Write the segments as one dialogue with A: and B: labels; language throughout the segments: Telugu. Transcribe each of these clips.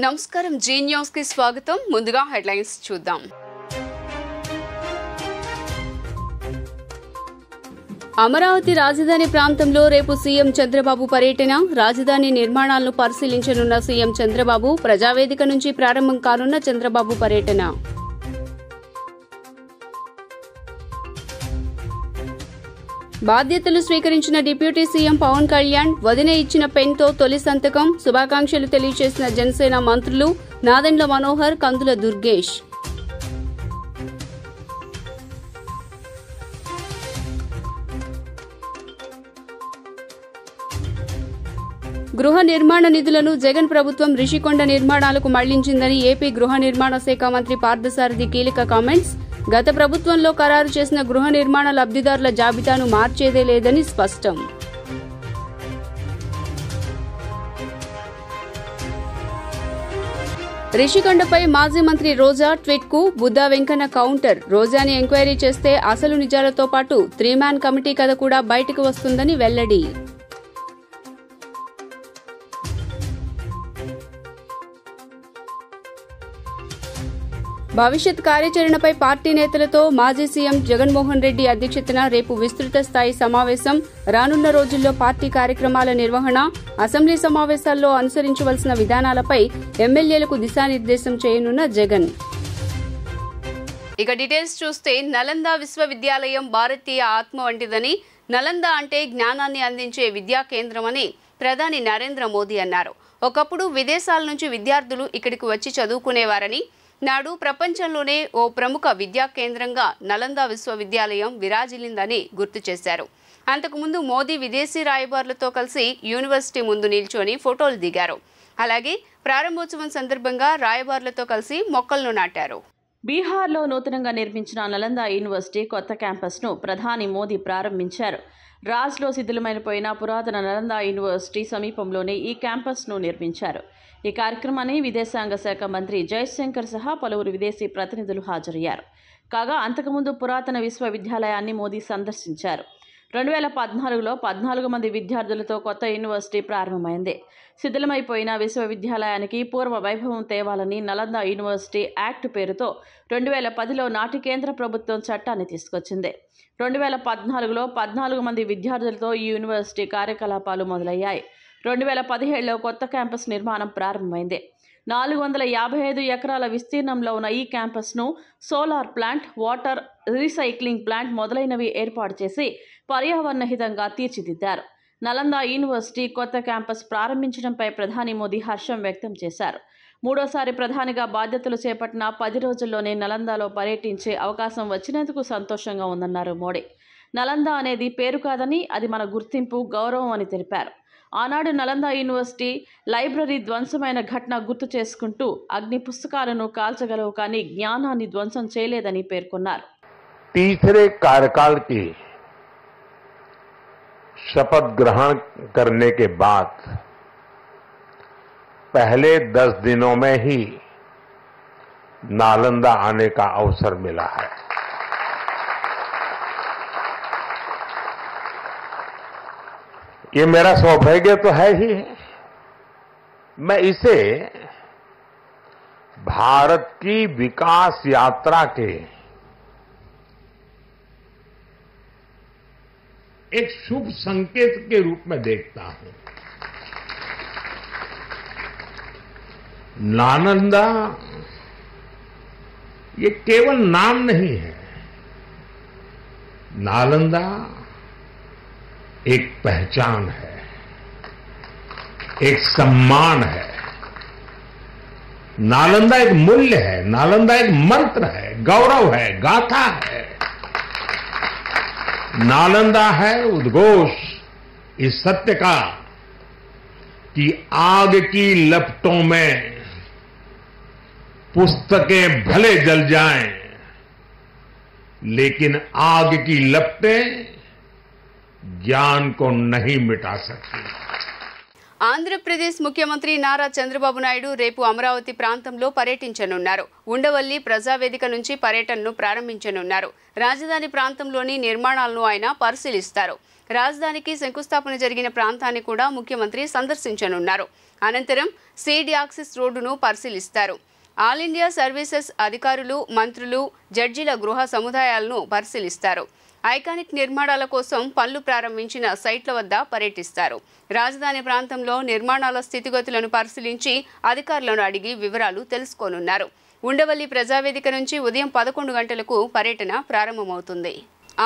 A: నమస్కారం జీ న్యూస్ కి స్వాగతం. ముందుగా హెడ్లైన్స్ చూద్దాం. అమరావతి రాజధాని ప్రాంతంలో రేపు సీఎం చంద్రబాబు పర్యటన. రాజధాని నిర్మాణాలను పరిశీలించనున్న సీఎం చంద్రబాబు. ప్రజావేదిక నుంచి ప్రారంభం కానున్న చంద్రబాబు పర్యటన. బాధ్యతలు స్వీకరించిన డిప్యూటీ సీఎం పవన్ కళ్యాణ్. వదిన ఇచ్చిన పెన్తో తొలి సంతకం. శుభాకాంక్షలు తెలియజేసిన జనసేన మంత్రులు నాదెండ్ల మనోహర్, కందుల దుర్గేష్. గృహ నిర్మాణ నిధులను జగన్ ప్రభుత్వం రిషికొండ నిర్మాణాలకు మళ్లించిందని ఏపీ గృహ నిర్మాణ శాఖ మంత్రి పార్థసారథి కీలక కామెంట్స్. గత ప్రభుత్వంలో ఖరారు చేసిన గృహ నిర్మాణ లబ్దిదారుల జాబితాను మార్చేదే లేదని స్పష్టం. రిషికొండపై మాజీ మంత్రి రోజా ట్వీట్ కు బుద్దా వెంకన్న కౌంటర్. రోజాని ఎంక్వైరీ చేస్తే అసలు నిజాలతో పాటు 3-మ్యాన్ కమిటీ కథ కూడా బయటకు వస్తుందని వెల్లడి. భవిష్యత్ కార్యాచరణపై పార్టీ నేతలతో మాజీ సీఎం జగన్మోహన్ రెడ్డి అధ్యక్షతన రేపు విస్తృత స్థాయి సమావేశం. రానున్న రోజుల్లో పార్టీ కార్యక్రమాల నిర్వహణ, అసెంబ్లీ సమావేశాల్లో అనుసరించవలసిన విధానాలపై ఎమ్మెల్యేలకు దిశానిర్దేశం చేయనున్న జగన్. ఇక డీటెయిల్స్ చూస్తే నలంద విశ్వవిద్యాలయం భారతీయ ఆత్మ వంటిదని, నలంద అంటే జ్ఞానాన్ని అందించే విద్యా కేంద్రమని ప్రధాని నరేంద్ర మోదీ అన్నారు. ఒకప్పుడు విదేశాల నుంచి విద్యార్థులు ఇక్కడికి వచ్చి చదువుకునేవారని, నాడు ప్రపంచంలోనే ఓ ప్రముఖ విద్యా కేంద్రంగా నలంద విశ్వవిద్యాలయం విరాజిల్లిందని గుర్తు చేశారు. అంతకుముందు మోదీ విదేశీ రాయబారులతో కలిసి యూనివర్సిటీ ముందు నిల్చొని ఫోటోలు దిగారు. అలాగే ప్రారంభోత్సవం సందర్భంగా రాయబారులతో కలిసి మొక్కలను నాటారు.
B: బీహార్లో నూతనంగా నిర్మించిన నలంద యూనివర్సిటీ కొత్త క్యాంపస్ను ప్రధాని మోదీ ప్రారంభించారు. రాజ్లో శిథిలమైపోయిన పురాతన నలంద యూనివర్సిటీ సమీపంలోనే ఈ క్యాంపస్ను నిర్మించారు. ఈ కార్యక్రమాన్ని విదేశాంగ శాఖ మంత్రి జయశంకర్ సహా పలువురు విదేశీ ప్రతినిధులు హాజరయ్యారు. కాగా అంతకుముందు పురాతన విశ్వవిద్యాలయాన్ని మోదీ సందర్శించారు. 2014లో 14 మంది విద్యార్థులతో కొత్త యూనివర్సిటీ ప్రారంభమైంది. శిథిలమైపోయిన విశ్వవిద్యాలయానికి పూర్వ వైభవం తేవాలని నలంద యూనివర్సిటీ యాక్ట్ పేరుతో 2010లో నాటి కేంద్ర ప్రభుత్వం చట్టాన్ని తీసుకొచ్చింది. 2014లో 14 మంది విద్యార్థులతో ఈ యూనివర్సిటీ కార్యకలాపాలు మొదలయ్యాయి. 2017లో కొత్త క్యాంపస్ నిర్మాణం ప్రారంభమైంది. 455 ఎకరాల విస్తీర్ణంలో ఉన్న ఈ క్యాంపస్ను solar plant, water recycling plant మొదలైనవి ఏర్పాటు చేసి పర్యావరణ హితంగా తీర్చిదిద్దారు. నలంద యూనివర్సిటీ కొత్త క్యాంపస్ ప్రారంభించడంపై ప్రధాని మోదీ హర్షం వ్యక్తం చేశారు. మూడోసారి ప్రధానిగా బాధ్యతలు చేపట్టిన 10 రోజుల్లోనే నలందలో పర్యటించే అవకాశం వచ్చినందుకు సంతోషంగా ఉందన్నారు మోడీ. నలంద అనేది పేరు కాదని, అది మన గుర్తింపు, గౌరవం అని తెలిపారు. ఆనాడు నలంద యూనివర్సిటీ లైబ్రరీ ధ్వంసమైన ఘటన గుర్తు చేసుకుంటూ అగ్ని పుస్తకాలను కాల్చగలవు కానీ జ్ఞానాన్ని ధ్వంసం చేయలేదని పేర్కొన్నారు.
C: तीसरे कार्यकाल की शपथ ग्रहण करने के बाद पहले 10 दिनों में ही नालंदा आने का अवसर मिला है. ये मेरा सौभाग्य तो है ही. मैं इसे भारत की विकास यात्रा के एक शुभ संकेत के रूप में देखता हूं. नालंदा ये केवल नाम नहीं है. नालंदा एक पहचान है, एक सम्मान है. नालंदा एक मूल्य है, नालंदा एक मंत्र है, गौरव है, गाथा है. नालंदा है उद्घोष इस सत्य का कि आग की लपटों में पुस्तकें भले जल जाएं, लेकिन आग की लपटें ज्ञान को नहीं मिटा सकती.
A: ఆంధ్రప్రదేశ్ ముఖ్యమంత్రి నారా చంద్రబాబు నాయుడు రేపు అమరావతి ప్రాంతంలో పర్యటించనున్నారు. ఉండవల్లి ప్రజావేదిక నుంచి పర్యటనను ప్రారంభించనున్నారు. రాజధాని ప్రాంతంలోని నిర్మాణాలను ఆయన పరిశీలిస్తారు. రాజధానికి శంకుస్థాపన జరిగిన ప్రాంతాన్ని కూడా ముఖ్యమంత్రి సందర్శించనున్నారు. అనంతరం సీడ్ యాక్సిస్ రోడ్డును పరిశీలిస్తారు. ఆల్ ఇండియా సర్వీసెస్ అధికారులు, మంత్రులు, జడ్జీల గృహ సముదాయాలను పరిశీలిస్తారు. ఐకానిక్ నిర్మాణాల కోసం పనులు ప్రారంభించిన సైట్ల వద్ద పర్యటిస్తారు. రాజధాని ప్రాంతంలో నిర్మాణాల స్థితిగతులను పరిశీలించి అధికారులను అడిగి వివరాలు తెలుసుకోనున్నారు. ఉండవల్లి ప్రజావేదిక నుంచి ఉదయం 11 గంటలకు పర్యటన ప్రారంభమవుతుంది.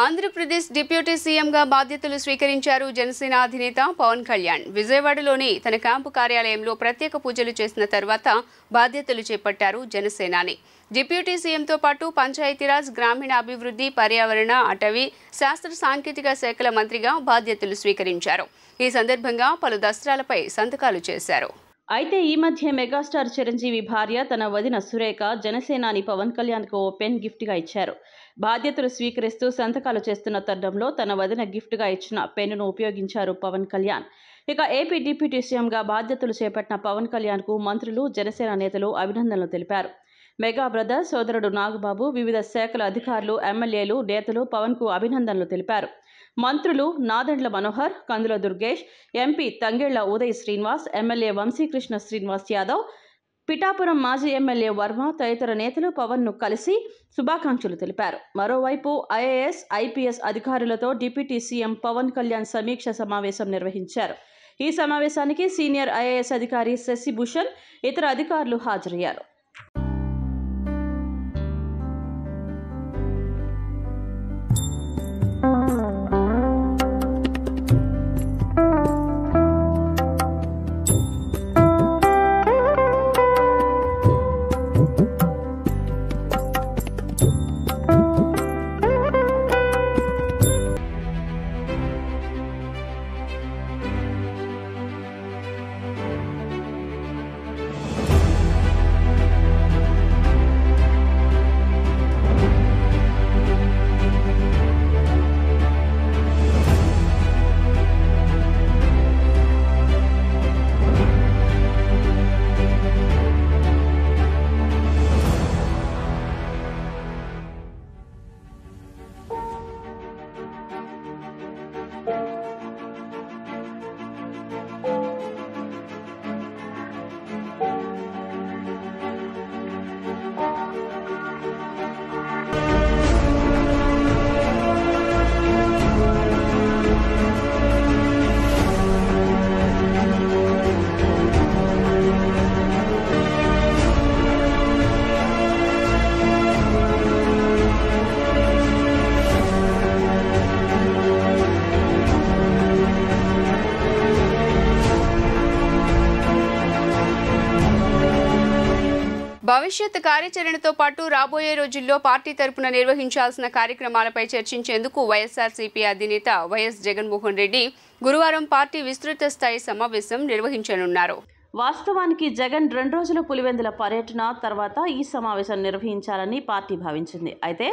A: ఆంధ్రప్రదేశ్ డిప్యూటీ సీఎంగా బాధ్యతలు స్వీకరించారు జనసేన అధినేత పవన్ కళ్యాణ్. విజయవాడలోని తన క్యాంపు కార్యాలయంలో ప్రత్యేక పూజలు చేసిన తర్వాత బాధ్యతలు చేపట్టారు జనసేనాని. డిప్యూటీ సీఎంతో పాటు పంచాయతీరాజ్, గ్రామీణాభివృద్ధి, పర్యావరణ, అటవీ, శాస్త్ర సాంకేతిక శాఖల మంత్రిగా బాధ్యతలు స్వీకరించారు. ఈ సందర్భంగా పలు దస్త్రాలపై సంతకాలు చేశారు.
B: అయితే ఈ మధ్య మెగాస్టార్ చిరంజీవి భార్య తన వదిన సురేఖ జనసేనాని పవన్ కళ్యాణ్కు ఓ పెన్ గిఫ్ట్గా ఇచ్చారు. బాధ్యతలు స్వీకరిస్తూ సంతకాలు చేస్తున్న తరుణంలో తన వదిన గిఫ్ట్గా ఇచ్చిన పెన్నును ఉపయోగించారు పవన్ కళ్యాణ్. ఇక ఏపీ డిప్యూటీ సీఎంగా బాధ్యతలు చేపట్టిన పవన్ కళ్యాణ్కు మంత్రులు, జనసేన నేతలు అభినందనలు తెలిపారు. మెగా బ్రదర్ సోదరుడు నాగబాబు, వివిధ శాఖల అధికారులు, ఎమ్మెల్యేలు, నేతలు పవన్కు అభినందనలు తెలిపారు. మంత్రులు నాదెండ్ల మనోహర్, కందుల దుర్గేష్, ఎంపీ తంగెళ్ల ఉదయ్ శ్రీనివాస్, ఎమ్మెల్యే వంశీకృష్ణ శ్రీనివాస్ యాదవ్, పిఠాపురం మాజీ ఎమ్మెల్యే వర్మ తదితర నేతలు పవన్ను కలిసి శుభాకాంక్షలు తెలిపారు. మరోవైపు ఐఏఎస్, ఐపీఎస్ అధికారులతో డిప్యూటీ సీఎం పవన్ కళ్యాణ్ సమీక్ష సమావేశం నిర్వహించారు. ఈ సమావేశానికి సీనియర్ ఐఏఎస్ అధికారి శశిభూషణ్, ఇతర అధికారులు హాజరయ్యారు.
A: భవిష్యత్ కార్యాచరణతో పాటు రాబోయే రోజుల్లో పార్టీ తరపున నిర్వహించాల్సిన కార్యక్రమాలపై చర్చించేందుకు వైఎస్ఆర్సీపీ అధినేత వైఎస్ జగన్మోహన్ రెడ్డి గురువారం పార్టీ విస్తృత స్థాయి సమావేశం నిర్వహించనున్నారు.
B: వాస్తవానికి జగన్ 2 రోజుల పులివెందుల పర్యటన తర్వాత ఈ సమావేశం నిర్వహించాలని పార్టీ భావించింది. అయితే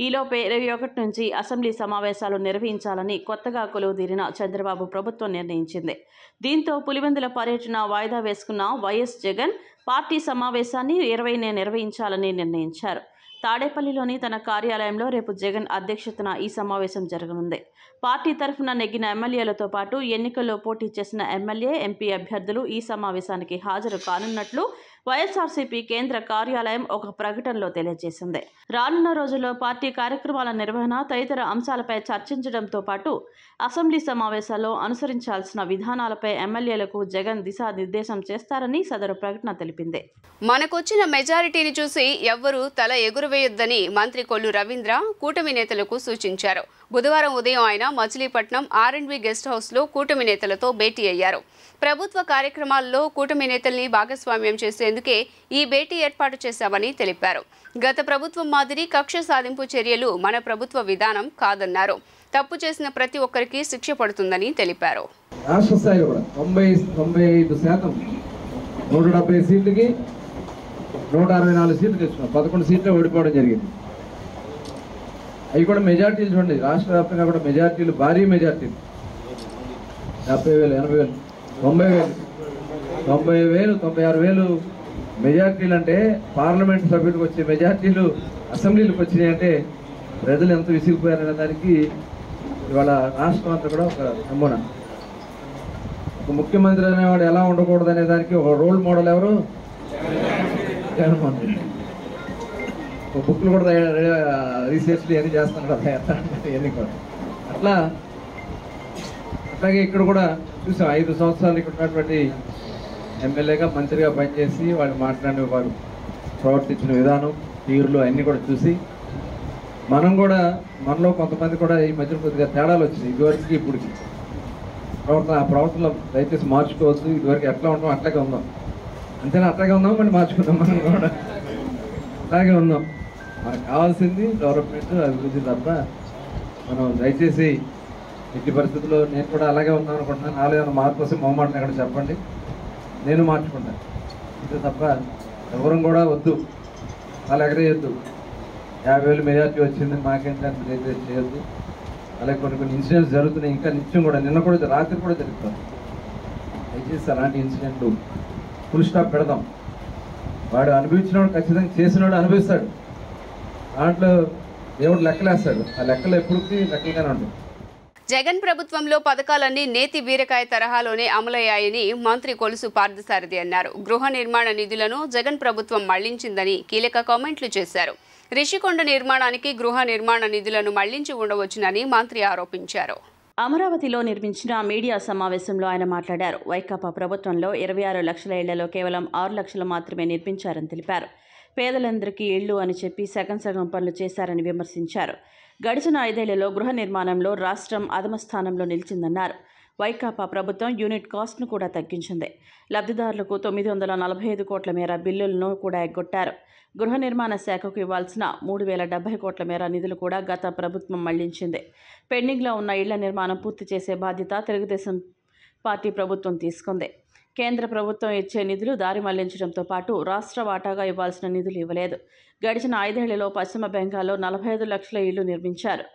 B: ఈలోపే 21 నుంచి అసెంబ్లీ సమావేశాలు నిర్వహించాలని కొత్తగా కొలువుదీరిన చంద్రబాబు ప్రభుత్వం నిర్ణయించింది. దీంతో పులివెందుల పర్యటన వాయిదా వేసుకున్న వైఎస్ జగన్ పార్టీ సమావేశాన్ని 20నే నిర్వహించాలని నిర్ణయించారు. తాడేపల్లిలోని తన కార్యాలయంలో రేపు జగన్ అధ్యక్షతన ఈ సమావేశం జరగనుంది. పార్టీ తరఫున నెగ్గిన ఎమ్మెల్యేలతో పాటు ఎన్నికల్లో పోటీ చేసిన ఎమ్మెల్యే, ఎంపీ అభ్యర్థులు ఈ సమావేశానికి హాజరు కానున్నట్లు వైఎస్ఆర్సీపీ కేంద్ర కార్యాలయం ఒక ప్రకటనలో తెలియజేసింది. రానున్న రోజుల్లో పార్టీ కార్యక్రమాల నిర్వహణ తదితర అంశాలపై చర్చించడంతో పాటు అసెంబ్లీ సమావేశాల్లో అనుసరించాల్సిన విధానాలపై ఎమ్మెల్యేలకు జగన్ దిశానిర్దేశం చేస్తారని సదరు ప్రకటన తెలిపింది.
A: మనకొచ్చిన మెజారిటీని చూసి ఎవ్వరూ తల ఎగురవేయొద్దని మంత్రి కొల్లు రవీంద్ర కూటమి నేతలకు సూచించారు. బుధవారం ఉదయం ఆయన మచిలీపట్నం R&B గెస్ట్ హౌస్లో కూటమి నేతలతో భేటీ అయ్యారు. ప్రభుత్వ కార్యక్రమాల్లో కూటమి నేతల్ని భాగస్వామ్యం చేసేందుకే ఈ భేటీ ఏర్పాటు చేశామని తెలిపారు. గత ప్రభుత్వం మాదిరి కక్ష సాధింపు చర్యలు మన ప్రభుత్వ విధానం కాదన్నారు. తప్పు చేసిన ప్రతి ఒక్కరికి శిక్ష పడుతుందని తెలిపారు.
D: రాష్ట్ర స్థాయిలో కూడా 95% 170 సీట్లకి 164 సీట్లు తెచ్చుకున్నాం. 11 సీట్లు ఓడిపోవడం జరిగింది. అవి కూడా మెజార్టీలు చూడండి, రాష్ట్ర వ్యాప్తంగా కూడా మెజార్టీలు, భారీ మెజార్టీలు, 70,000, 80,000, 90,000 90,000 96,000 మెజార్టీలు అంటే పార్లమెంట్ సభ్యులకు వచ్చే మెజార్టీలు అసెంబ్లీలకు వచ్చినాయి అంటే ప్రజలు ఎంత విసిగిపోయారనే దానికి ఇవాళ రాష్ట్రం అంతా కూడా ఒక నమూనా. ఒక ముఖ్యమంత్రి అనేవాడు ఎలా ఉండకూడదు అనే దానికి ఒక రోల్ మోడల్ ఎవరు? జగన్మోహన్ రెడ్డి. ఒక బుక్లు కూడా రీసెర్చ్లు ఇవన్నీ చేస్తున్నారు కదా, ఇవన్నీ కూడా అట్లాగే ఇక్కడ కూడా చూసాం. 5 సంవత్సరాలు ఇక్కడ ఉన్నటువంటి ఎమ్మెల్యేగా మంత్రిగా పనిచేసి వాళ్ళు మాట్లాడిన వారు ప్రవర్తించిన విధానం, తీరులు అన్నీ కూడా చూసి మనం కూడా మనలో కొంతమంది కూడా ఈ మధ్య కొద్దిగా తేడాలు వచ్చినాయి. ఇదివరకు ఇప్పటికి ప్రవర్తనలో దయచేసి మార్చుకోవద్దు. ఇదివరకు ఎట్లా ఉంటాం అట్లాగే ఉందాం, అంతేనా? అట్లాగే ఉందాం, మళ్ళీ మార్చుకుందాం. మనం కూడా అలాగే ఉందాం. మనకు కావాల్సింది డెవలప్మెంట్, అభివృద్ధి తప్ప మనం దయచేసి ఎట్టి పరిస్థితుల్లో నేను కూడా అలాగే ఉందాం అనుకుంటున్నాను. నాలో ఏమైనా మార్పు వస్తే మొహమాటం ఎక్కడ చెప్పండి, నేను మార్చుకుంటాను. ఇది తప్ప ఎవరం కూడా వద్దు, వాళ్ళు ఎగరేయద్దు. 50,000 మెజార్టీ వచ్చింది మాకేంటంటే దయచేసి చేయొద్దు. అలాగే కొన్ని ఇన్సిడెంట్స్ జరుగుతున్నాయి, ఇంకా నిత్యం కూడా, నిన్న కూడా రాత్రి కూడా జరుగుతుంది. దయచేసి అలాంటి ఇన్సిడెంట్లు ఫుల్ స్టాప్ పెడదాం. వాడు అనుభవించినవాడు ఖచ్చితంగా చేసినవాడు అనుభవిస్తాడు. దాంట్లో దేవుడు లెక్కలేస్తాడు. ఆ లెక్కలు ఎప్పటికీ లెక్కలుగానే ఉంటాయి.
A: జగన్ ప్రభుత్వంలో పథకాలన్నీ నేతి బీరకాయ తరహాలోనే అమలయ్యాయని మంత్రి కొలుసు పార్థసారథి అన్నారు. గృహ నిర్మాణ నిధులను జగన్ ప్రభుత్వం మళ్లించిందని కీలక కామెంట్లు చేశారు. రిషికొండ నిర్మాణానికి గృహ నిర్మాణ నిధులను మళ్లించి ఉండవచ్చునని మంత్రి ఆరోపించారు.
B: అమరావతిలో నిర్మించిన మీడియా సమావేశంలో ఆయన మాట్లాడారు. వైకాపా ప్రభుత్వంలో 26 లక్షల ఇళ్లలో కేవలం 6 లక్షలు మాత్రమే నిర్మించారని తెలిపారు. పేదలందరికీ ఇళ్లు అని చెప్పి సగం పనులు చేశారని విమర్శించారు. గడిచిన 5 ఏళ్లలో గృహ నిర్మాణంలో రాష్ట్రం అధమ స్థానంలో నిలిచిందన్నారు. వైకాపా ప్రభుత్వం యూనిట్ కాస్ట్ను కూడా తగ్గించింది. లబ్ధిదారులకు 945 కోట్ల మేర బిల్లులను కూడా ఎగ్గొట్టారు. గృహ నిర్మాణ శాఖకు ఇవ్వాల్సిన 3,070 కోట్ల మేర నిధులు కూడా గత ప్రభుత్వం మళ్లించింది. పెండింగ్లో ఉన్న ఇళ్ల నిర్మాణం పూర్తి చేసే బాధ్యత తెలుగుదేశం పార్టీ ప్రభుత్వం తీసుకుంది. కేంద్ర ప్రభుత్వం ఇచ్చే నిధులు దారి మళ్లించడంతో పాటు రాష్ట్ర వాటాగా ఇవ్వాల్సిన నిధులు ఇవ్వలేదు. గడిచిన 5 ఏళ్లలో పశ్చిమ బెంగాల్లో 45 లక్షల ఇళ్లు నిర్మించారు.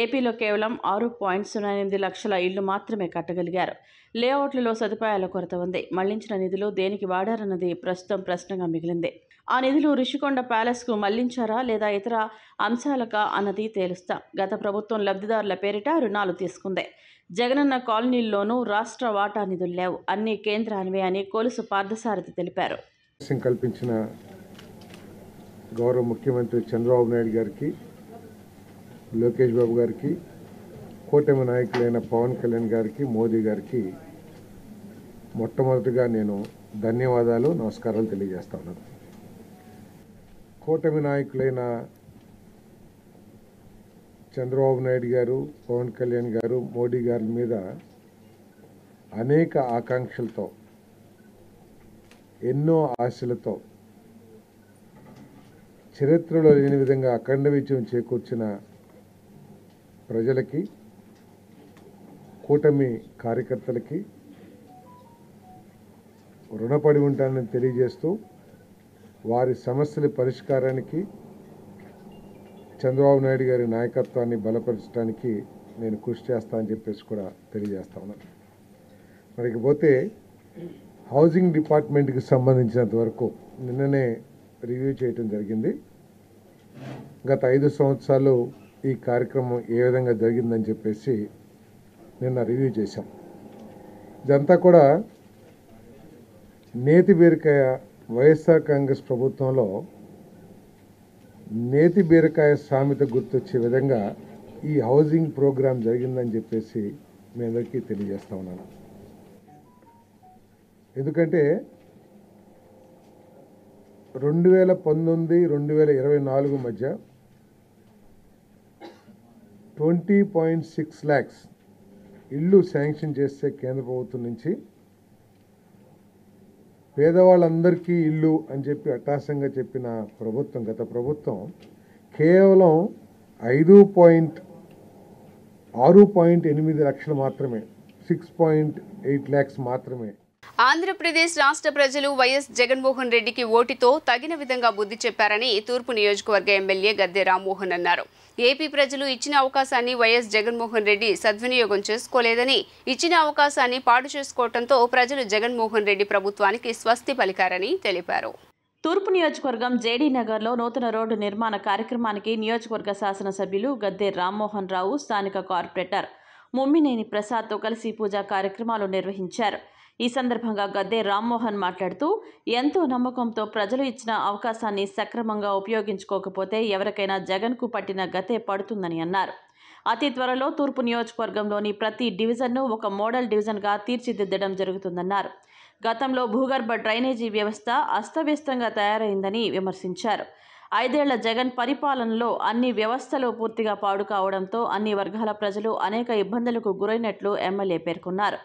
B: ఏపీలో కేవలం 6.08 లక్షల ఇళ్లు మాత్రమే కట్టగలిగారు. లేఅవుట్లలో సదుపాయాల కొరత ఉంది. మళ్లించిన నిధులు దేనికి వాడారన్నది ప్రస్తుతం ప్రశ్నగా మిగిలింది. ఆ నిధులు రిషికొండ ప్యాలెస్కు మళ్లించారా లేదా ఇతర అంశాలకా అన్నది తేలుస్తాం. గత ప్రభుత్వం లబ్ధిదారుల పేరిట రుణాలు తీసుకుంది. జగనన్న కాలనీల్లోనూ రాష్ట్ర వాటా నిధులు లేవు. అన్ని కేంద్రానివే అని కొలుసు పార్థసారథి తెలిపారు.
E: కల్పించిన గౌరవ ముఖ్యమంత్రి చంద్రబాబు నాయుడు గారికి, లోకేష్ బాబు గారికి, కూటమి నాయకులైన పవన్ కళ్యాణ్ గారికి, మోదీ గారికి మొట్టమొదటిగా నేను ధన్యవాదాలు, నమస్కారాలు తెలియజేస్తా ఉన్నాను. కూటమి నాయకులైన చంద్రబాబు నాయుడు గారు, పవన్ కళ్యాణ్ గారు, మోడీ గారి మీద అనేక ఆకాంక్షలతో, ఎన్నో ఆశలతో, చరిత్రలో లేని విధంగా అఖండ విజయం చేకూర్చిన ప్రజలకి, కూటమి కార్యకర్తలకి రుణపడి ఉంటానని తెలియజేస్తూ వారి సమస్యల పరిష్కారానికి చంద్రబాబు నాయుడు గారి నాయకత్వాన్ని బలపరచడానికి నేను కృషి చేస్తానని చెప్పేసి కూడా తెలియజేస్తా ఉన్నాను. మరికి పోతే హౌసింగ్ డిపార్ట్మెంట్కి సంబంధించినంత వరకు నిన్ననే రివ్యూ చేయటం జరిగింది. గత 5 సంవత్సరాలు ఈ కార్యక్రమం ఏ విధంగా జరిగిందని చెప్పేసి నిన్న రివ్యూ చేశాం. ఇదంతా కూడా నేతి బీరకాయ, వైఎస్ఆర్ కాంగ్రెస్ ప్రభుత్వంలో నేతి బీరకాయ సామెత గుర్తొచ్చే విధంగా ఈ హౌసింగ్ ప్రోగ్రాం జరిగిందని చెప్పేసి మీ అందరికీ తెలియజేస్తా ఉన్నాను. ఎందుకంటే 2019-2024 మధ్య 20.6 lakhs ఇళ్ళు శాంక్షన్ చేస్తే కేంద్ర ప్రభుత్వం నుంచి పేదవాళ్ళందరికీ ఇల్లు అని చెప్పి అట్టాసంగా చెప్పిన ప్రభుత్వం, గత ప్రభుత్వం కేవలం 6.8 లక్షలు మాత్రమే, 6.8 lakhs మాత్రమే
A: ఆంధ్రప్రదేశ్ రాష్ట్ర ప్రజలు వైఎస్ జగన్మోహన్ రెడ్డికి ఓటుతో తగిన విధంగా బుద్ధి చెప్పారని తూర్పు నియోజకవర్గ ఎమ్మెల్యే గద్దె రామ్మోహన్ అన్నారు. ఏపీ ప్రజలు ఇచ్చిన అవకాశాన్ని వైఎస్ జగన్మోహన్ రెడ్డి సద్వినియోగం చేసుకోలేదని, ఇచ్చిన అవకాశాన్ని పాడు చేసుకోవడంతో ప్రజలు జగన్మోహన్ రెడ్డి ప్రభుత్వానికి స్వస్తి పలికారని తెలిపారు.
B: తూర్పు నియోజకవర్గం జేడీ నగర్లో నూతన రోడ్డు నిర్మాణ కార్యక్రమానికి నియోజకవర్గ శాసనసభ్యులు గద్దె రామ్మోహన్ రావు, స్థానిక కార్పొరేటర్ ముమ్మినేని ప్రసాద్తో కలిసి పూజా కార్యక్రమాలు నిర్వహించారు. ఈ సందర్భంగా గద్దె రామ్మోహన్ మాట్లాడుతూ, ఎంతో నమ్మకంతో ప్రజలు ఇచ్చిన అవకాశాన్ని సక్రమంగా ఉపయోగించుకోకపోతే ఎవరికైనా జగన్కు పట్టిన గతే పడుతుందని అన్నారు. అతి త్వరలో తూర్పు నియోజకవర్గంలోని ప్రతి డివిజన్ను ఒక మోడల్ డివిజన్గా తీర్చిదిద్దడం జరుగుతుందన్నారు. గతంలో భూగర్భ డ్రైనేజీ వ్యవస్థ అస్తవ్యస్తంగా తయారైందని విమర్శించారు. 5 ఏళ్ల జగన్ పరిపాలనలో అన్ని వ్యవస్థలు పూర్తిగా పాడు కావడంతో అన్ని వర్గాల ప్రజలు అనేక ఇబ్బందులకు గురైనట్లు ఎమ్మెల్యే పేర్కొన్నారు.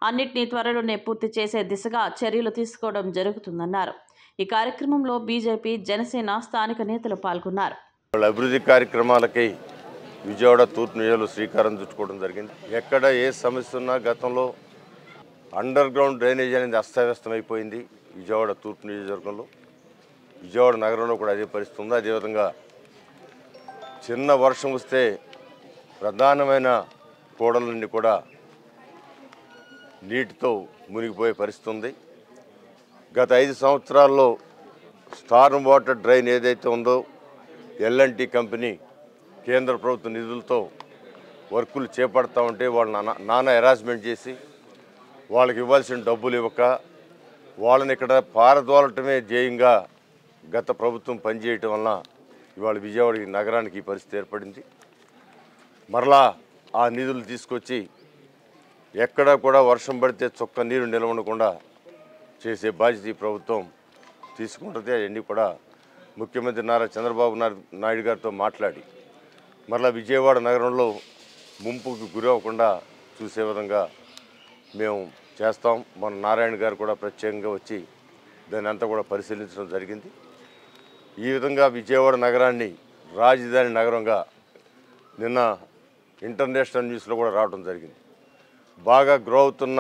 B: అన్నిటినీ త్వరలోనే పూర్తి చేసే దిశగా చర్యలు తీసుకోవడం జరుగుతుందన్నారు. ఈ కార్యక్రమంలో బీజేపీ, జనసేన స్థానిక నేతలు పాల్గొన్నారు.
F: అభివృద్ధి కార్యక్రమాలకి విజయవాడ తూర్పు నియోజకవర్గంలో శ్రీకారం చుట్టుకోవడం జరిగింది. ఎక్కడ ఏ సమస్య ఉన్నా గతంలో అండర్ గ్రౌండ్ డ్రైనేజ్ అనేది అస్తవ్యస్తమైపోయింది. విజయవాడ తూర్పు నియోజకవర్గంలో, విజయవాడ నగరంలో కూడా అదే పరిస్థితి ఉంది. అదేవిధంగా చిన్న వర్షం వస్తే ప్రధానమైన కూడలన్నీ కూడా నీటితో మునిగిపోయే పరిస్థితి ఉంది. గత 5 సంవత్సరాల్లో స్టార్మ్ వాటర్ డ్రైన్ ఏదైతే ఉందో L&T కంపెనీ కేంద్ర ప్రభుత్వ నిధులతో వర్కులు చేపడతా ఉంటే వాళ్ళు నానా హెరాస్మెంట్ చేసి వాళ్ళకి ఇవ్వాల్సిన డబ్బులు ఇవ్వక వాళ్ళని ఇక్కడ పారదోలటమే ధ్యేయంగా గత ప్రభుత్వం పనిచేయటం వలన ఇవాళ విజయవాడ నగరానికి ఈ పరిస్థితి ఏర్పడింది. మరలా ఆ నిధులు తీసుకొచ్చి ఎక్కడా కూడా వర్షం పడితే చొక్క నీరు నిలవకుండా చేసే బాధ్యత ఈ ప్రభుత్వం తీసుకుంటుంది. అవన్నీ కూడా ముఖ్యమంత్రి నారా చంద్రబాబు నాయుడు గారితో మాట్లాడి మరలా విజయవాడ నగరంలో ముంపుకు గురవ్వకుండా చూసే విధంగా మేము చేస్తాం. మన నారాయణ గారు కూడా ప్రత్యేకంగా వచ్చి దాన్ని అంతా కూడా పరిశీలించడం జరిగింది. ఈ విధంగా విజయవాడ నగరాన్ని రాజధాని నగరంగా నిన్న ఇంటర్నేషనల్ న్యూస్లో కూడా రావడం జరిగింది. బాగా గ్రో అవుతున్న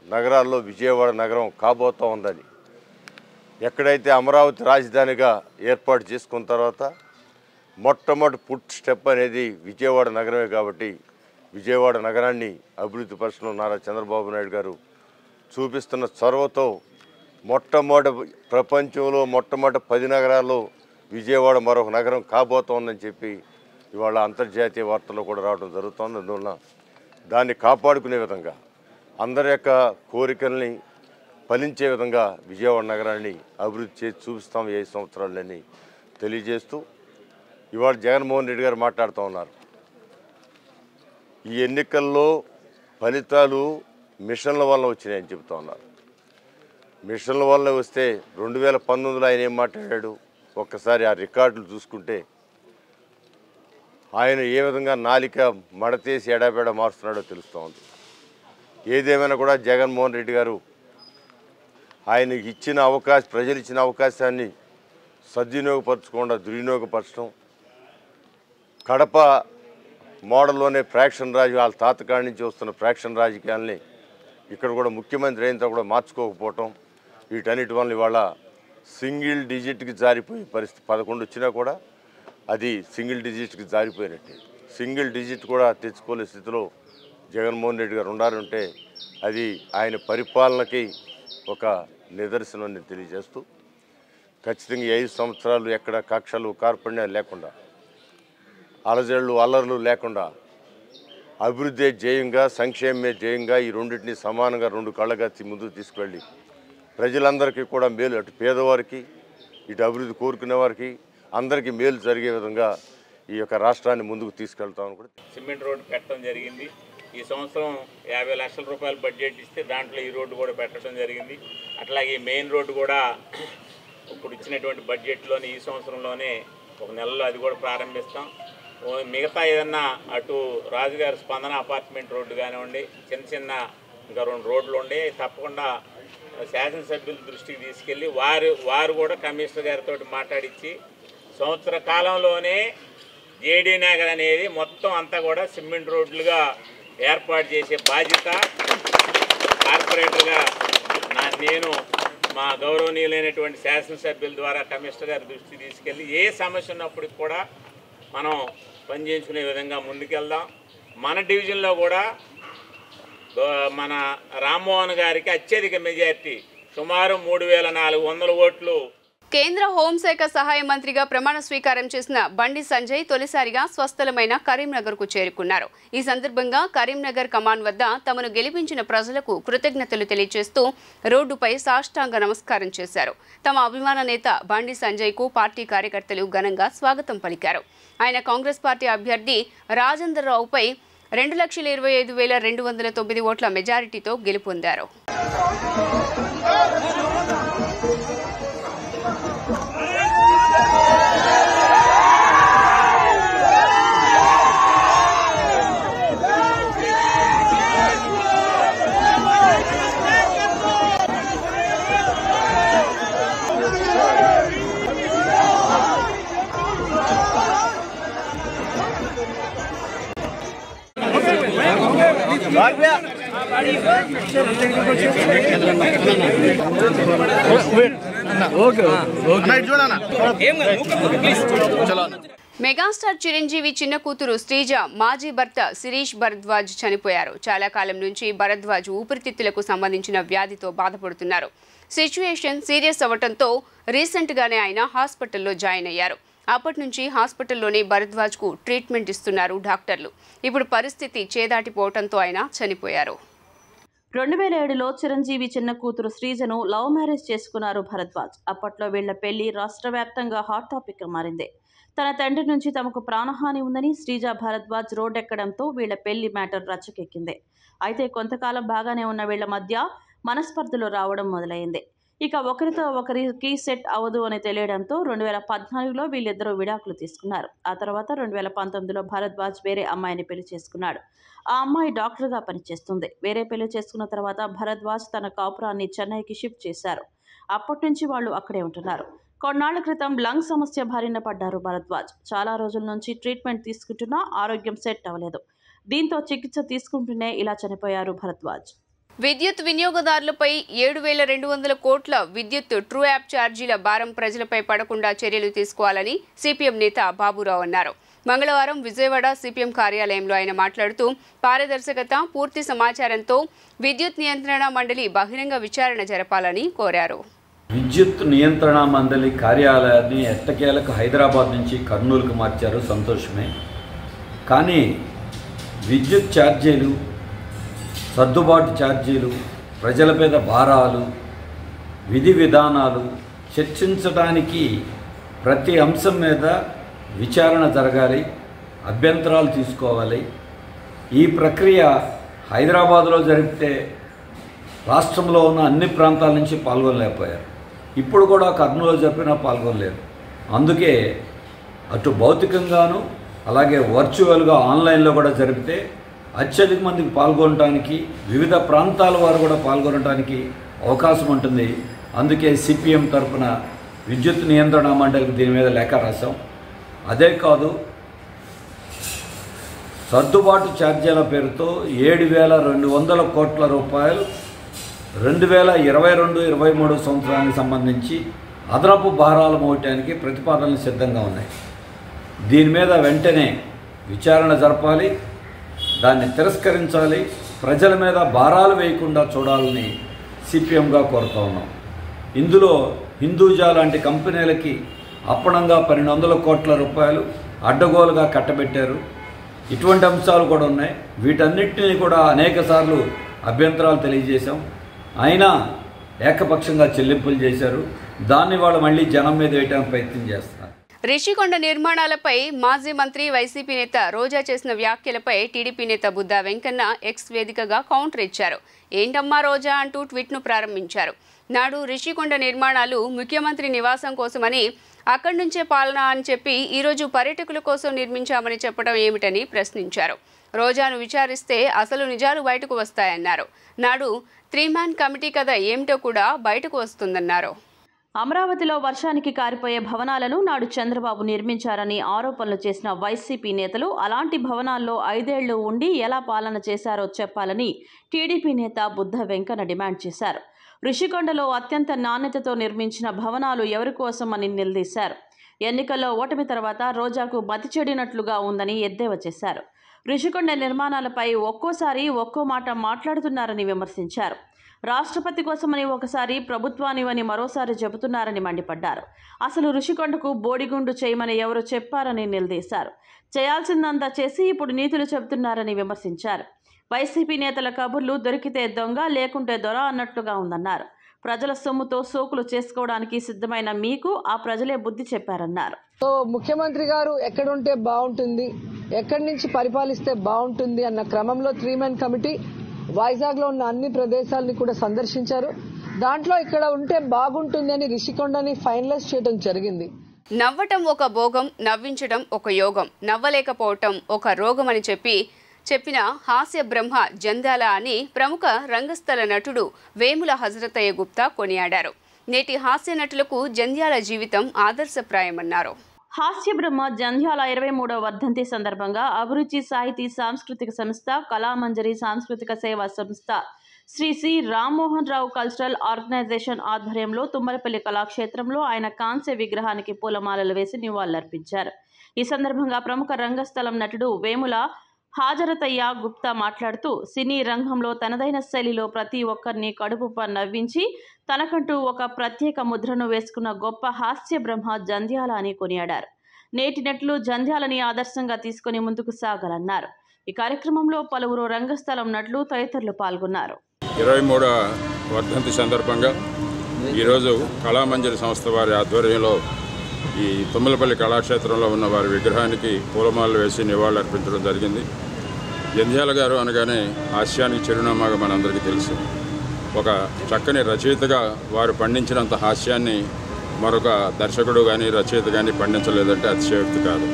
F: నగరాల్లో విజయవాడ నగరం కాబోతూ ఉందని, ఎక్కడైతే అమరావతి రాజధానిగా ఏర్పాటు చేసుకున్న తర్వాత మొట్టమొదటి పుట్ స్టెప్ అనేది విజయవాడ నగరమే. కాబట్టి విజయవాడ నగరాన్ని అభివృద్ధి పరచడంలో నారా చంద్రబాబు నాయుడు గారు చూపిస్తున్న చొరవతో ప్రపంచంలో మొట్టమొదటి 10 నగరాల్లో విజయవాడ మరొక నగరం కాబోతోందని చెప్పి ఇవాళ అంతర్జాతీయ వార్తల్లో కూడా రావడం జరుగుతోంది. అందువల్ల దాన్ని కాపాడుకునే విధంగా, అందరి యొక్క కోరికల్ని ఫలించే విధంగా విజయవాడ నగరాన్ని అభివృద్ధి చేసి చూపిస్తాం 5 సంవత్సరాలని తెలియజేస్తూ ఇవాళ జగన్మోహన్ రెడ్డి గారు మాట్లాడుతూ ఉన్నారు. ఈ ఎన్నికల్లో ఫలితాలు మిషన్ల వల్ల వచ్చినాయని చెబుతూ ఉన్నారు. మిషన్ల వల్ల వస్తే 2019లో ఆయన ఏం మాట్లాడాడు ఒక్కసారి ఆ రికార్డులు చూసుకుంటే ఆయన ఏ విధంగా నాలిక మడతేసి ఎడాపెడా మారుస్తున్నాడో తెలుస్తూ ఉంది. ఏదేమైనా కూడా జగన్మోహన్ రెడ్డి గారు ఆయన ఇచ్చిన అవకాశం, ప్రజలు ఇచ్చిన అవకాశాన్ని సద్వినియోగపరచకుండా దుర్వినియోగపరచడం, కడప మోడల్లోనే ఫ్రాక్షన్ రాజు వాళ్ళ తాతకాడి నుంచి వస్తున్న ఫ్రాక్షన్ రాజకీయాల్ని ఇక్కడ కూడా ముఖ్యమంత్రి అయినంత కూడా మార్చుకోకపోవటం, వీటన్నిటి వల్ల ఇవాళ సింగిల్ డిజిట్కి జారిపోయే పరిస్థితి 11 వచ్చినా కూడా అది సింగిల్ డిజిట్కి జారిపోయినట్టే. సింగిల్ డిజిట్ కూడా తెచ్చుకోలే స్థితిలో జగన్మోహన్ రెడ్డి గారు ఉండాలంటే అది ఆయన పరిపాలనకి ఒక నిదర్శనం అని తెలియజేస్తూ, ఖచ్చితంగా 5 సంవత్సరాలు ఎక్కడ కక్షలు కార్పణ్యాలు లేకుండా, అలజడులు అల్లర్లు లేకుండా, అభివృద్ధి ధ్యేయంగా, సంక్షేమమే ధ్యేయంగా ఈ రెండింటిని సమానంగా 2 కళ్ళగా ముందుకు తీసుకువెళ్ళి ప్రజలందరికీ కూడా మేలు, అటు పేదవారికి ఇటు అభివృద్ధి కోరుకునే వారికి అందరికీ మేలు జరిగే విధంగా ఈ యొక్క రాష్ట్రాన్ని ముందుకు తీసుకెళ్తామని కూడా.
G: సిమెంట్ రోడ్డు పెట్టడం జరిగింది. ఈ సంవత్సరం 50 లక్షల రూపాయలు బడ్జెట్ ఇస్తే దాంట్లో ఈ రోడ్డు కూడా పెట్టడం జరిగింది. అట్లాగే మెయిన్ రోడ్డు కూడా ఇప్పుడు ఇచ్చినటువంటి బడ్జెట్లోని ఈ సంవత్సరంలోనే 1 నెలలో అది కూడా ప్రారంభిస్తాం. మిగతా ఏదన్నా అటు రాజుగారి స్పందన అపార్ట్మెంట్ రోడ్డు కానివ్వండి, చిన్న ఇంకా 2 రోడ్లు ఉండే తప్పకుండా శాసనసభ్యుల దృష్టికి తీసుకెళ్ళి వారు కూడా కమిషనర్ గారితో మాట్లాడించి సంవత్సర కాలంలోనే జేడీ నగర్ అనేది మొత్తం అంతా కూడా సిమెంట్ రోడ్లుగా ఏర్పాటు చేసే బాధ్యత కార్పొరేటర్గా గౌరవనీయులైనటువంటి శాసనసభ్యుల ద్వారా కమిషనర్ గారి దృష్టికి తీసుకెళ్ళి ఏ సమస్య ఉన్నప్పటికి కూడా మనం పనిచేయించుకునే విధంగా ముందుకెళ్దాం. మన డివిజన్లో కూడా మన రామ్మోహన్ గారికి అత్యధిక మెజార్టీ సుమారు 3400 ఓట్లు.
A: కేంద్ర హోంశాఖ సహాయ మంత్రిగా ప్రమాణ స్వీకారం చేసిన బండి సంజయ్ తొలిసారిగా స్వస్థలమైన కరీంనగర్కు చేరుకున్నారు. ఈ సందర్భంగా కరీంనగర్ కమాన్ వద్ద తమను గెలిపించిన ప్రజలకు కృతజ్ఞతలు తెలియజేస్తూ రోడ్డుపై సాష్టాంగ నమస్కారం చేశారు. తమ అభిమాన నేత బండి సంజయ్కు పార్టీ కార్యకర్తలు ఘనంగా స్వాగతం పలికారు. ఆయన కాంగ్రెస్ పార్టీ అభ్యర్థి రాజేందర్ రావుపై 2,25,209 ఓట్ల మెజారిటీతో గెలుపొందారు. మెగాస్టార్ చిరంజీవి చిన్న కూతురు శ్రీజ మాజీ భర్త శిరీష్ భరద్వాజ్ చనిపోయారు. చాలా కాలం నుంచి భరద్వాజ్ ఊపిరితిత్తులకు సంబంధించిన వ్యాధితో బాధపడుతున్నారు. సిచ్యుయేషన్ సీరియస్ అవ్వడంతో రీసెంట్ గానే ఆయన హాస్పిటల్లో జాయిన్ అయ్యారు. అప్పటి నుంచి హాస్పిటల్లోనే భరద్వాజ్కు ట్రీట్మెంట్ ఇస్తున్నారు డాక్టర్లు. ఇప్పుడు పరిస్థితి చేదాటిపోవడంతో ఆయన చనిపోయారు.
B: 2007లో చిరంజీవి చిన్న కూతురు శ్రీజను లవ్ మ్యారేజ్ చేసుకున్నారు భరద్వాజ్. అప్పట్లో వీళ్ల పెళ్లి రాష్ట్ర వ్యాప్తంగా హాట్ టాపిక్గా మారింది. తన తండ్రి నుంచి తమకు ప్రాణహాని ఉందని శ్రీజ భరద్వాజ్ రోడ్డెక్కడంతో వీళ్ల పెళ్లి మ్యాటర్ రచ్చకెక్కింది. అయితే కొంతకాలం బాగానే ఉన్న వీళ్ల మధ్య మనస్పర్ధలు రావడం మొదలైంది. ఇక ఒకరితో ఒకరికి సెట్ అవ్వదు అని తెలియడంతో 2014లో వీళ్ళిద్దరూ విడాకులు తీసుకున్నారు. ఆ తర్వాత 2019లో భరద్వాజ్ వేరే అమ్మాయిని పెళ్లి చేసుకున్నాడు. ఆ అమ్మాయి డాక్టర్గా పనిచేస్తుంది. వేరే పెళ్లి చేసుకున్న తర్వాత భరద్వాజ్ తన కాపురాన్ని చెన్నైకి షిఫ్ట్ చేశారు. అప్పటి నుంచి వాళ్ళు అక్కడే ఉంటున్నారు. కొన్నాళ్ల క్రితం లంగ్ సమస్య బారిన పడ్డారు భరద్వాజ్. చాలా రోజుల నుంచి ట్రీట్మెంట్ తీసుకుంటున్నా ఆరోగ్యం సెట్ అవ్వలేదు. దీంతో చికిత్స తీసుకుంటూనే ఇలా చనిపోయారు భరద్వాజ్.
A: విద్యుత్ వినియోగదారులపై 7,200 కోట్ల విద్యుత్ ట్రూ యాప్ ఛార్జీల భారం ప్రజలపై పడకుండా చర్యలు తీసుకోవాలని సిపిఎం నేత బాబురావు అన్నారు. మంగళవారం విజయవాడ సిపిఎం కార్యాలయంలో ఆయన మాట్లాడుతూ పారదర్శకత, పూర్తి సమాచారంతో విద్యుత్ నియంత్రణ మండలి బహిరంగ విచారణ జరపాలని కోరారు.
H: విద్యుత్ నియంత్రణ మండలి కార్యాలయాన్ని ఎట్టకేలకు హైదరాబాద్ నుంచి కర్నూలుకు మార్చారు, సంతోషమే. కానీ విద్యుత్ ఛార్జీలు, సర్దుబాటు ఛార్జీలు, ప్రజల మీద భారాలు, విధి విధానాలు చర్చించడానికి ప్రతి అంశం మీద విచారణ జరగాలి, అభ్యంతరాలు తీసుకోవాలి. ఈ ప్రక్రియ హైదరాబాద్లో జరిపితే రాష్ట్రంలో ఉన్న అన్ని ప్రాంతాల నుంచి పాల్గొనలేకపోయారు. ఇప్పుడు కూడా కర్నూలులో జరిపినా పాల్గొనలేరు. అందుకే అటు భౌతికంగాను అలాగే వర్చువల్గా ఆన్లైన్లో కూడా జరిపితే అత్యధిక మందికి పాల్గొనడానికి, వివిధ ప్రాంతాల వారు కూడా పాల్గొనడానికి అవకాశం ఉంటుంది. అందుకే సిపిఎం తరఫున విద్యుత్ నియంత్రణ మండలికి దీని మీద లేఖ రాశాం. అదే కాదు, సర్దుబాటు ఛార్జీల పేరుతో 7,200 కోట్ల రూపాయలు 2022-23 సంవత్సరానికి సంబంధించి అదనపు భారాలు మోయటానికి ప్రతిపాదనలు సిద్ధంగా ఉన్నాయి. దీని మీద వెంటనే విచారణ జరపాలి, దాన్ని తిరస్కరించాలి, ప్రజల మీద భారాలు వేయకుండా చూడాలని సిపిఎంగా కోరుతా ఉన్నాం. ఇందులో హిందూజా లాంటి కంపెనీలకి అప్పనంగా 1200 కోట్ల రూపాయలు అడ్డగోలుగా కట్టబెట్టారు. ఇటువంటి అంశాలు కూడా ఉన్నాయి. వీటన్నిటినీ కూడా అనేక సార్లు అభ్యంతరాలు తెలియజేశాం. అయినా ఏకపక్షంగా చెల్లింపులు చేశారు. దాన్ని వాళ్ళు మళ్ళీ జనం మీద వేయడానికి ప్రయత్నం చేస్తున్నారు.
A: రిషికొండ నిర్మాణాలపై మాజీ మంత్రి వైసీపీ నేత రోజా చేసిన వ్యాఖ్యలపై టీడీపీ నేత బుద్దా వెంకన్న ఎక్స్ వేదికగా కౌంటర్ ఇచ్చారు. ఏంటమ్మా రోజా అంటూ ట్వీట్ను ప్రారంభించారు. నాడు రిషికొండ నిర్మాణాలు ముఖ్యమంత్రి నివాసం కోసమని, అక్కడి నుంచే పాలన అని చెప్పి ఈరోజు పర్యాటకుల కోసం నిర్మించామని చెప్పడం ఏమిటని ప్రశ్నించారు. రోజాను విచారిస్తే అసలు నిజాలు బయటకు వస్తాయన్నారు. నాడు 3 మ్యాన్ కమిటీ కథ ఏమిటో కూడా బయటకు వస్తుందన్నారు.
B: అమరావతిలో వర్షానికి కారిపోయే భవనాలను నాడు చంద్రబాబు నిర్మించారని ఆరోపణలు చేసిన వైసీపీ నేతలు అలాంటి భవనాల్లో 5 ఏళ్లు ఉండి ఎలా పాలన చేశారో చెప్పాలని టీడీపీ నేత బుద్ధ వెంకన్న డిమాండ్ చేశారు. రిషికొండలో అత్యంత నాణ్యతతో నిర్మించిన భవనాలు ఎవరి కోసమని నిలదీశారు. ఎన్నికల్లో ఓటమి తర్వాత రోజాకు మతి చెడినట్లుగా ఉందని ఎద్దేవా చేశారు. రిషికొండ నిర్మాణాలపై ఒక్కోసారి ఒక్కో మాట మాట్లాడుతున్నారని విమర్శించారు. రాష్ట్రపతి కోసమని ఒకసారి ప్రభుత్వానివని మరోసారి చెబుతున్నారని మండిపడ్డారు. అసలు ఋషికొండకు బోడిగుండు చేయమని ఎవరు చెప్పారని నిలదీశారు. చేయాల్సిందంతా చేసి ఇప్పుడు నీతులు చెబుతున్నారని విమర్శించారు. వైసీపీ నేతల కబుర్లు దొరికితే దొంగ లేకుంటే దొర అన్నట్లుగా ఉందన్నారు. ప్రజల సొమ్ముతో సోకులు చేసుకోవడానికి సిద్ధమైన మీకు ఆ ప్రజలే బుద్ధి చెప్పారన్నారు.
I: ముఖ్యమంత్రి గారు ఎక్కడుంటే బాగుంటుంది, ఎక్కడి నుంచి పరిపాలిస్తే బాగుంటుంది అన్న క్రమంలో 3-man కమిటీ వైజాగ్ లో ఉన్న అన్ని ప్రదేశాలని కూడా సందర్శించారు. దాంట్లో ఇక్కడ ఉంటే బాగుంటుంది అని రిషికొండని ఫైనలైజ్ చేయడం జరిగింది.
A: నవ్వటం ఒక భోగం, నవ్వించడం ఒక యోగం, నవ్వలేకపోవటం ఒక రోగం అని చెప్పిన హాస్య బ్రహ్మ జంధ్యాల అని ప్రముఖ రంగస్థల నటుడు వేముల హజరతయ్య గుప్తా కొనియాడారు. నేటి హాస్య నటులకు జంధ్యాల జీవితం ఆదర్శప్రాయమన్నారు.
B: హాస్య బ్రహ్మ జంధ్యాల 23వ వర్ధంతి సందర్భంగా అభిరుచి సాహితీ సాంస్కృతిక సంస్థ, కళామంజరి సాంస్కృతిక సేవా సంస్థ, Shri C Rammohan Rao cultural organisation ఆధ్వర్యంలో తుమ్మలపల్లి కళాక్షేత్రంలో ఆయన కాంస్య విగ్రహానికి పూలమాలలు వేసి నివాళులర్పించారు. ఈ సందర్భంగా ప్రముఖ రంగస్థలం నటుడు వేముల హాజరతయ్య గుప్తా మాట్లాడుతూ సినీ రంగంలో తనదైన శైలిలో ప్రతి ఒక్కరిని కడుపుప నవ్వించి తనకంటూ ఒక ప్రత్యేక ముద్రను వేసుకున్న గొప్ప హాస్య బ్రహ్మ జంధ్యాల అని కొనియాడారు. నేటి నటులు జంధ్యాలని ఆదర్శంగా తీసుకుని ముందుకు సాగాలన్నారు. ఈ కార్యక్రమంలో పలువురు రంగస్థలం నటులు తదితరులు పాల్గొన్నారు.
J: 23వ వర్ధంతి సందర్భంగా ఈరోజు కళామంజరి సంస్థ వారి ఆధ్వర్యంలో ఈ తుమ్మలపల్లి కళాక్షేత్రంలో ఉన్న వారి విగ్రహానికి పూలమాలలు వేసి నివాళులర్పించడం జరిగింది. జంధ్యాల గారు అనగానే హాస్యానికి చిరునామాగా మనందరికీ తెలుసు. ఒక చక్కని రచయితగా వారు పండించినంత హాస్యాన్ని మరొక దర్శకుడు కానీ రచయిత కానీ పండించలేదంటే అతిశయోక్తి కాదు.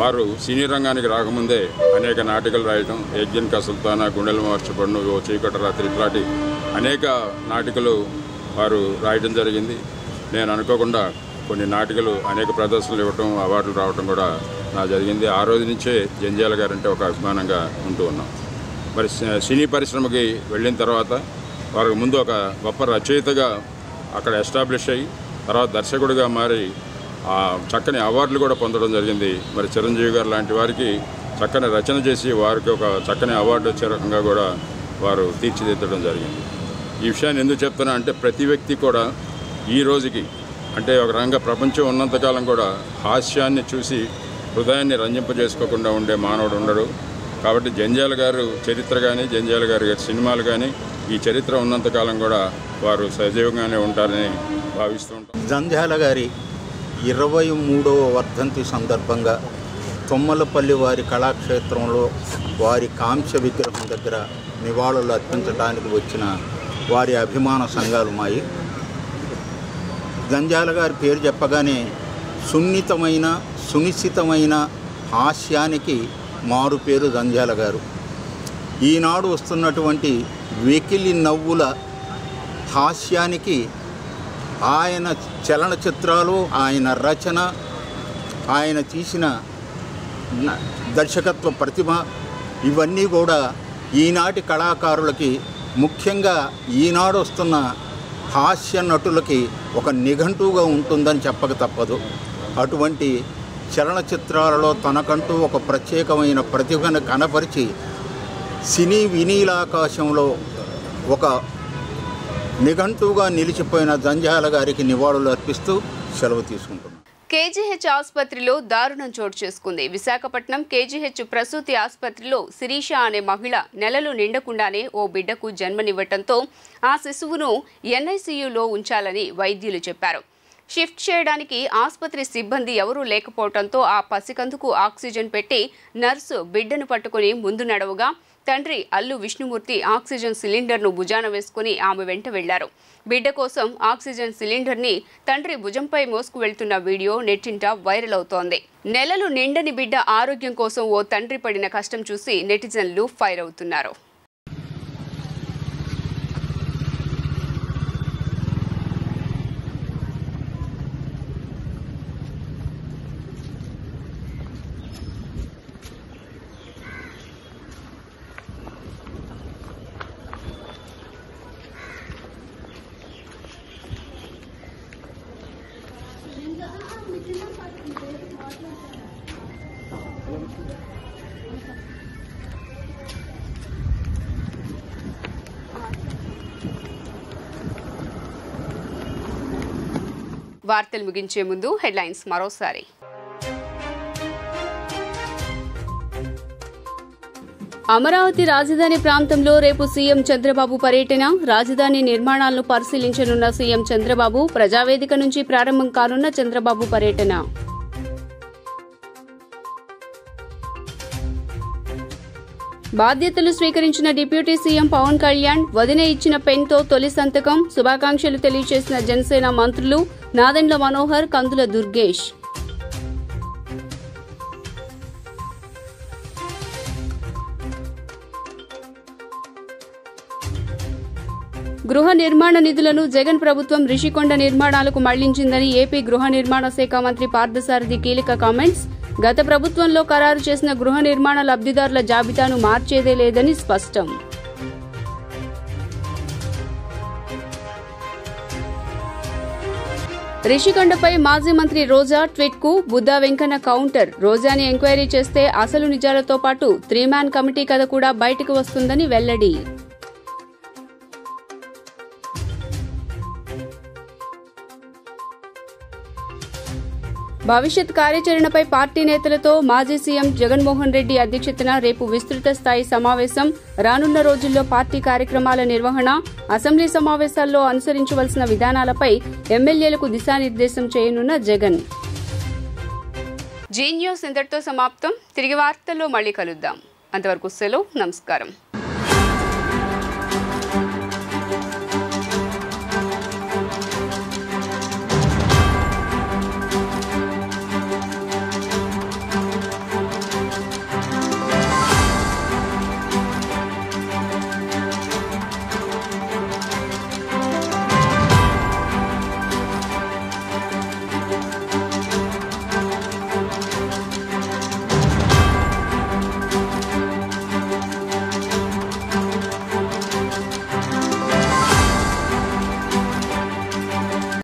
J: వారు సినీ రంగానికి రాకముందే అనేక నాటికలు రాయటం, యజ్ఞన్ కా సుల్తానా, గుండెలు మార్చబడును, ఓ చీకటి రాత్రి ఇట్లాంటి అనేక నాటికలు వారు రాయటం జరిగింది. నేను అనుకోకుండా కొన్ని నాటికలు అనేక ప్రదర్శనలు ఇవ్వటం, అవార్డులు రావటం కూడా నా జరిగింది. ఆ రోజు నుంచే జంధ్యాల గారంటే ఒక అభిమానంగా ఉంటూ ఉన్నాం. మరి సినీ పరిశ్రమకి వెళ్ళిన తర్వాత వారికి ముందు ఒక గొప్ప రచయితగా అక్కడ ఎస్టాబ్లిష్ అయ్యి తర్వాత దర్శకుడిగా మారి చక్కని అవార్డులు కూడా పొందడం జరిగింది. మరి చిరంజీవి గారు లాంటి వారికి చక్కని రచన చేసి వారికి ఒక చక్కని అవార్డు వచ్చే రకంగా కూడా వారు తీర్చిదిద్దడం జరిగింది. ఈ విషయాన్ని ఎందుకు చెప్తున్నా అంటే ప్రతి వ్యక్తి కూడా ఈ రోజుకి అంటే ఒక రంగ ప్రపంచం ఉన్నంతకాలం కూడా హాస్యాన్ని చూసి హృదయాన్ని రంజింపజేసుకోకుండా ఉండే మానవుడు ఉండడు. కాబట్టి జంధ్యాల గారు చరిత్ర కానీ జంధ్యాల గారి సినిమాలు కానీ ఈ చరిత్ర ఉన్నంతకాలం కూడా వారు సజీవంగానే ఉంటారని భావిస్తూ ఉంటాం.
K: జంధ్యాల గారి 23వ వర్ధంతి సందర్భంగా తుమ్మలపల్లి వారి కళాక్షేత్రంలో వారి కాంస్య విగ్రహం దగ్గర నివాళులు అర్పించడానికి వచ్చిన వారి అభిమాన సంఘాలు మాయి. జంధ్యాల గారి పేరు చెప్పగానే సున్నితమైన సునిశ్చితమైన హాస్యానికి మారు పేరు జంధ్యాల గారు. ఈనాడు వస్తున్నటువంటి వెకిలి నవ్వుల హాస్యానికి ఆయన చలనచిత్రాలు, ఆయన రచన, ఆయన తీసిన దర్శకత్వ ప్రతిభ ఇవన్నీ కూడా ఈనాటి కళాకారులకి, ముఖ్యంగా ఈనాడు వస్తున్న హాస్య నటులకి ఒక నిఘంటువుగా ఉంటుందని చెప్పక తప్పదు. అటువంటి చలనచిత్రాలలో తనకంటూ ఒక ప్రత్యేకమైన ప్రతిభను కనపరిచి సినీ వినీలాకాశంలో ఒక నిఘంటువుగా నిలిచిపోయిన జంధ్యాల గారికి నివాళులు అర్పిస్తూ సెలవు తీసుకుంటున్నాను.
A: కేజీహెచ్ ఆసుపత్రిలో దారుణం చోటు చేసుకుంది. విశాఖపట్నం కేజీహెచ్ ప్రసూతి ఆసుపత్రిలో శిరీష అనే మహిళ నెలలు నిండకుండానే ఓ బిడ్డకు జన్మనివ్వటంతో ఆ శిశువును ఎన్ఐసీయూలో ఉంచాలని వైద్యులు చెప్పారు. షిఫ్ట్ చేయడానికి ఆసుపత్రి సిబ్బంది ఎవరూ లేకపోవడంతో ఆ పసికందుకు ఆక్సిజన్ పెట్టి నర్సు బిడ్డను పట్టుకుని ముందు నడవగా తండ్రి అల్లు విష్ణుమూర్తి ఆక్సిజన్ సిలిండర్ను భుజాన వేసుకుని ఆమె వెంట వెళ్లారు. బిడ్డ కోసం ఆక్సిజన్ సిలిండర్ని తండ్రి భుజంపై మోసుకు వెళ్తున్న వీడియో నెట్టింట వైరల్ అవుతోంది. నెలలు నిండని బిడ్డ ఆరోగ్యం కోసం ఓ తండ్రి పడిన కష్టం చూసి నెటిజన్లు ఫైర్ అవుతున్నారు. వార్తలు ముగించే ముందు హెడ్లైన్స్ మరోసారి. అమరావతి రాజధాని ప్రాంతంలో రేపు సీఎం చంద్రబాబు పర్యటన. రాజధాని నిర్మాణాలను పరిశీలించనున్న సీఎం చంద్రబాబు. ప్రజావేదిక నుంచి ప్రారంభం కానున్న చంద్రబాబు పర్యటన. బాధ్యతలు స్వీకరించిన డిప్యూటీ సీఎం పవన్ కళ్యాణ్. వదిన ఇచ్చిన పెన్తో తొలి సంతకం. శుభాకాంక్షలు తెలియజేసిన జనసేన మంత్రులు నాదెండ్ల మనోహర్, కందుల దుర్గేష్. గృహ నిర్మాణ నిధులను జగన్ ప్రభుత్వం రిషికొండ నిర్మాణాలకు మళ్లించిందని ఏపీ గృహ నిర్మాణ శాఖ మంత్రి పార్థసారథి కీలక కామెంట్స్. గత ప్రభుత్వంలో ఖరారు చేసిన గృహ నిర్మాణ లబ్దిదారుల జాబితాను మార్చేదే లేదని స్పష్టం. రిషికొండపై మాజీ మంత్రి రోజా ట్వీట్ కు బుద్దా వెంకన్న కౌంటర్. రోజాని ఎంక్వైరీ చేస్తే అసలు నిజాలతో పాటు 3-మ్యాన్ కమిటీ కథ కూడా బయటకు వస్తుందని వెల్లడి. భవిష్యత్ కార్యాచరణపై పార్టీ నేతలతో మాజీ సీఎం జగన్మోహన్ రెడ్డి అధ్యక్షతన రేపు విస్తృత స్థాయి సమావేశం. రానున్న రోజుల్లో పార్టీ కార్యక్రమాల నిర్వహణ, అసెంబ్లీ సమావేశాల్లో అనుసరించవలసిన విధానాలపై ఎమ్మెల్యేలకు దిశానిర్దేశం చేయనున్న జగన్. జీ న్యూస్ ఇంతటితో సమాప్తం. తిరిగి వార్తల్లో మళ్లీ కలుద్దాం. అంతవరకు సెలవు. నమస్కారం.